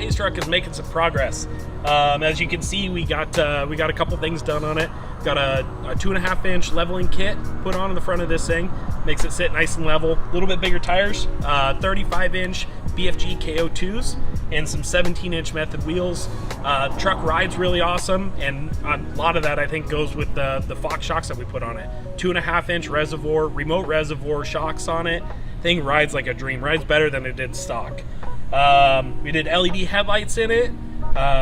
chase truck is making some progress. As you can see, we got a couple things done on it. Got a 2.5-inch leveling kit put on the front of this thing. Makes it sit nice and level. A little bit bigger tires, 35-inch BFG KO2s, and some 17-inch method wheels. Truck rides really awesome, and a lot of that I think goes with the Fox shocks that we put on it. 2.5-inch reservoir, remote reservoir shocks on it. Thing rides like a dream. Rides better than it did stock. We did LED headlights in it.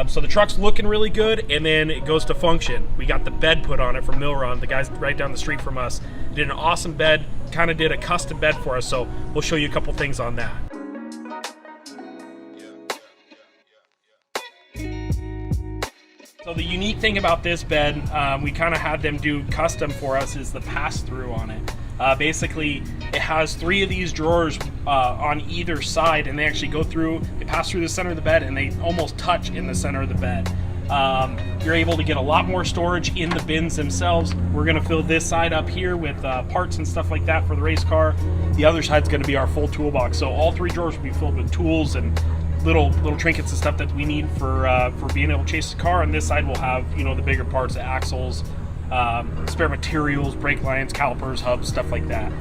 So the truck's looking really good, and then it goes to function. We got the bed put on it from Milron, the guys right down the street from us. Did an awesome bed, kind of did a custom bed for us, so we'll show you a couple things on that. So the unique thing about this bed, we kind of had them do custom for us, is the pass-through on it. Basically, it has 3 of these drawers on either side, and they actually go through, they pass through the center of the bed, and they almost touch in the center of the bed. You're able to get a lot more storage in the bins themselves. We're going to fill this side up here with parts and stuff like that for the race car. The other side's going to be our full toolbox. So all 3 drawers will be filled with tools and little trinkets and stuff that we need for being able to chase the car. On this side, we'll have, you know, the bigger parts, the axles, spare materials, brake lines, calipers, hubs, stuff like that.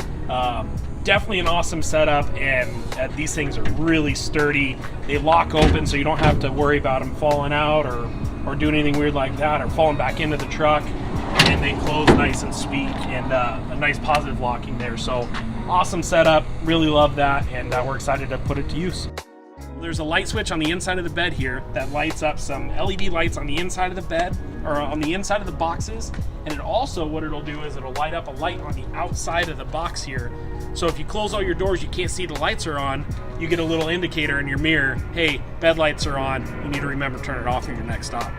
Definitely an awesome setup, and these things are really sturdy. They lock open, so you don't have to worry about them falling out or doing anything weird like that, or falling back into the truck. And they close nice and sweet, and a nice positive locking there. So awesome setup, really love that, and we're excited to put it to use. There's a light switch on the inside of the bed here that lights up some LED lights on the inside of the bed, or on the inside of the boxes. And it also, what it'll do is it'll light up a light on the outside of the box here. So if you close all your doors, you can't see the lights are on, you get a little indicator in your mirror, hey, bed lights are on, you need to remember to turn it off at your next stop.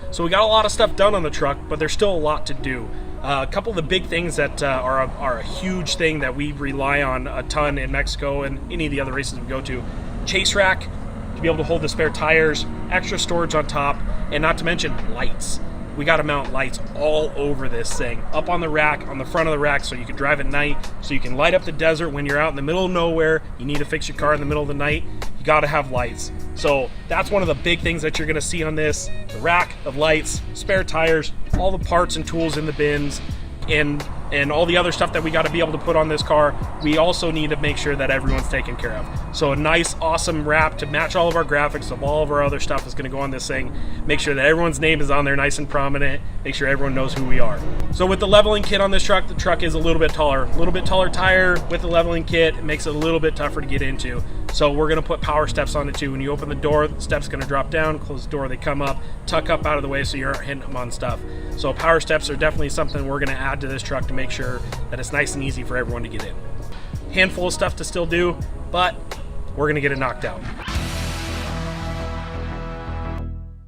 So we got a lot of stuff done on the truck, but there's still a lot to do. A couple of the big things that are a huge thing that we rely on a ton in Mexico and any of the other races we go to. Chase rack to be able to hold the spare tires, extra storage on top, and not to mention lights. We got to mount lights all over this thing, up on the rack, on the front of the rack, so you can drive at night, so you can light up the desert when you're out in the middle of nowhere. You need to fix your car in the middle of the night, you got to have lights. So that's one of the big things that you're going to see on this: the rack of lights, spare tires, all the parts and tools in the bins, and all the other stuff that we got to be able to put on this car. We also need to make sure that everyone's taken care of. So a nice, awesome wrap to match all of our graphics of all of our other stuff is going to go on this thing. Make sure that everyone's name is on there nice and prominent. Make sure everyone knows who we are. So with the leveling kit on this truck, the truck is a little bit taller tire with the leveling kit. It makes it a little bit tougher to get into. So we're going to put power steps on it too. When you open the door, the steps going to drop down, close the door, they come up, tuck up out of the way so you aren't hitting them on stuff. So power steps are definitely something we're going to add to this truck to make sure that it's nice and easy for everyone to get in. Handful of stuff to still do, but we're going to get it knocked out.